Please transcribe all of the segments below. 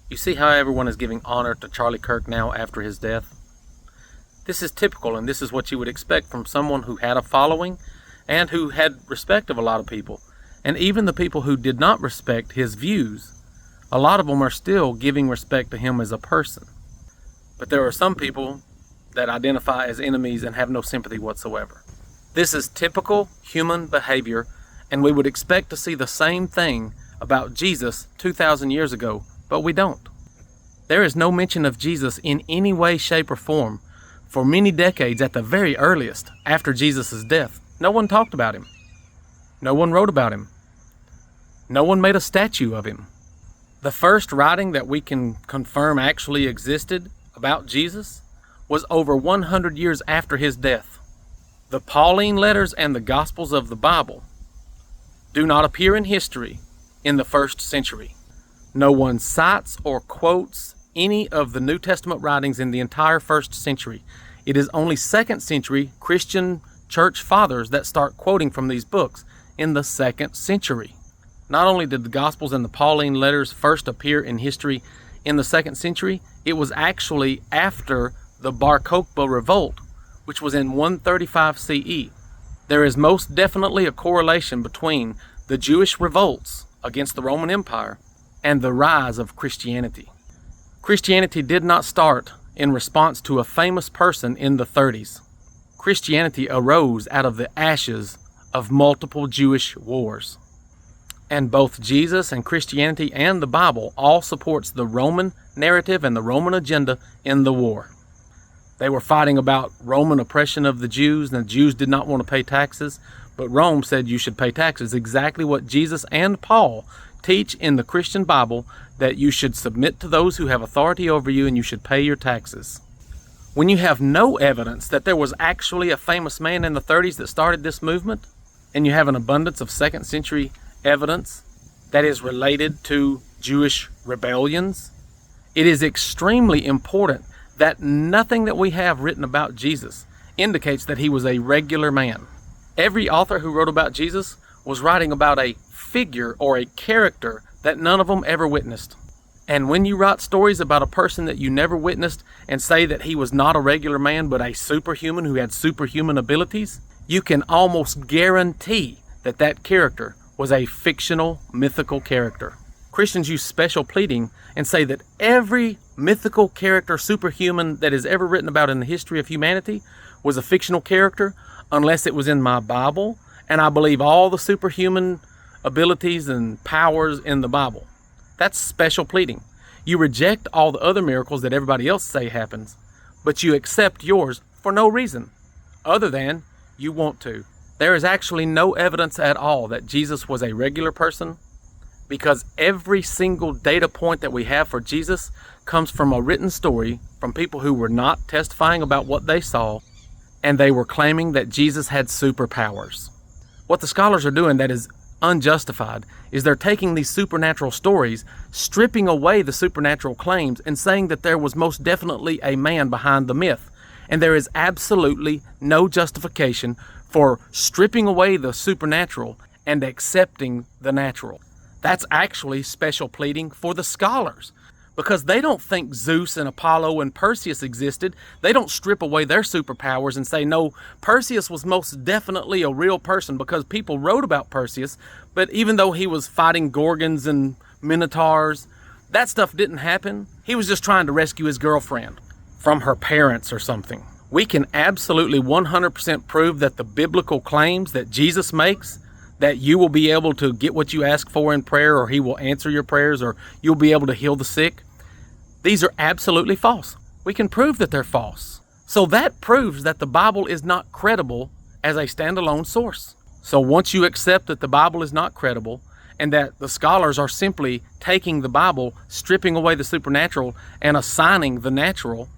You see how everyone is giving honor to Charlie Kirk now after his death? This is typical, and this is what you would expect from someone who had a following and who had respect of a lot of people. And even the people who did not respect his views, a lot of them are still giving respect to him as a person. But there are some people that identify as enemies and have no sympathy whatsoever. This is typical human behavior, and we would expect to see the same thing about Jesus 2,000 years ago, but we don't. There is no mention of Jesus in any way, shape, or form for many decades at the very earliest after Jesus' death. No one talked about him. No one wrote about him. No one made a statue of him. The first writing that we can confirm actually existed about Jesus was over 100 years after his death. The Pauline letters and the Gospels of the Bible do not appear in history in the first century. No one cites or quotes any of the New Testament writings in the entire first century. It is only second century Christian church fathers that start quoting from these books in the second century. Not only did the Gospels and the Pauline letters first appear in history in the second century, it was actually after the Bar Kokhba revolt, which was in 135 CE. There is most definitely a correlation between the Jewish revolts against the Roman Empire and the rise of Christianity. Christianity did not start in response to a famous person in the 30s. Christianity arose out of the ashes of multiple Jewish wars. And both Jesus and Christianity and the Bible all supports the Roman narrative and the Roman agenda in the war. They were fighting about Roman oppression of the Jews, and the Jews did not want to pay taxes, but Rome said you should pay taxes. Exactly what Jesus and Paul teach in the Christian Bible, that you should submit to those who have authority over you and you should pay your taxes. When you have no evidence that there was actually a famous man in the 30s that started this movement, and you have an abundance of second century evidence that is related to Jewish rebellions, it is extremely important that nothing that we have written about Jesus indicates that he was a regular man. Every author who wrote about Jesus was writing about a figure or a character that none of them ever witnessed. And when you write stories about a person that you never witnessed and say that he was not a regular man but a superhuman who had superhuman abilities, you can almost guarantee that that character was a fictional, mythical character. Christians use special pleading and say that every mythical character, superhuman, that is ever written about in the history of humanity was a fictional character unless it was in my Bible, and I believe all the superhuman abilities and powers in the Bible. That's special pleading. You reject all the other miracles that everybody else say happens, but you accept yours for no reason other than you want to. There is actually no evidence at all that Jesus was a regular person, because every single data point that we have for Jesus comes from a written story from people who were not testifying about what they saw, and they were claiming that Jesus had superpowers. What the scholars are doing that is unjustified is they're taking these supernatural stories, stripping away the supernatural claims, and saying that there was most definitely a man behind the myth. And there is absolutely no justification for stripping away the supernatural and accepting the natural. That's actually special pleading for the scholars, because they don't think Zeus and Apollo and Perseus existed. They don't strip away their superpowers and say, no, Perseus was most definitely a real person, because people wrote about Perseus, but even though he was fighting Gorgons and Minotaurs, that stuff didn't happen. He was just trying to rescue his girlfriend from her parents or something. We can absolutely 100% prove that the biblical claims that Jesus makes, that you will be able to get what you ask for in prayer, or he will answer your prayers, or you'll be able to heal the sick, these are absolutely false. We can prove that they're false. So that proves that the Bible is not credible as a standalone source. So once you accept that the Bible is not credible, and that the scholars are simply taking the Bible, stripping away the supernatural, and assigning the natural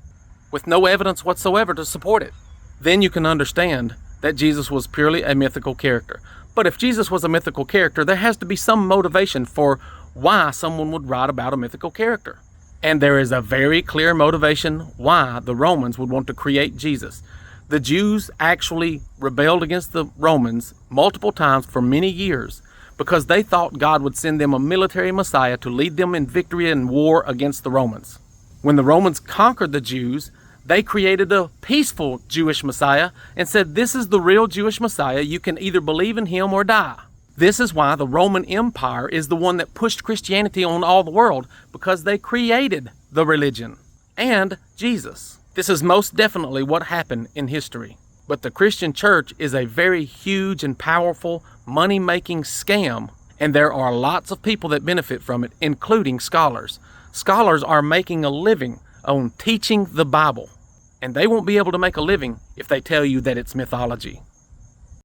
with no evidence whatsoever to support it, then you can understand that Jesus was purely a mythical character. But if Jesus was a mythical character, there has to be some motivation for why someone would write about a mythical character. And there is a very clear motivation why the Romans would want to create Jesus. The Jews actually rebelled against the Romans multiple times for many years because they thought God would send them a military Messiah to lead them in victory in war against the Romans. When the Romans conquered the Jews, they created a peaceful Jewish Messiah and said, this is the real Jewish Messiah. You can either believe in him or die. This is why the Roman Empire is the one that pushed Christianity on all the world, because they created the religion and Jesus. This is most definitely what happened in history. But the Christian church is a very huge and powerful money-making scam, and there are lots of people that benefit from it, including scholars. Scholars are making a living on teaching the Bible, and they won't be able to make a living if they tell you that it's mythology.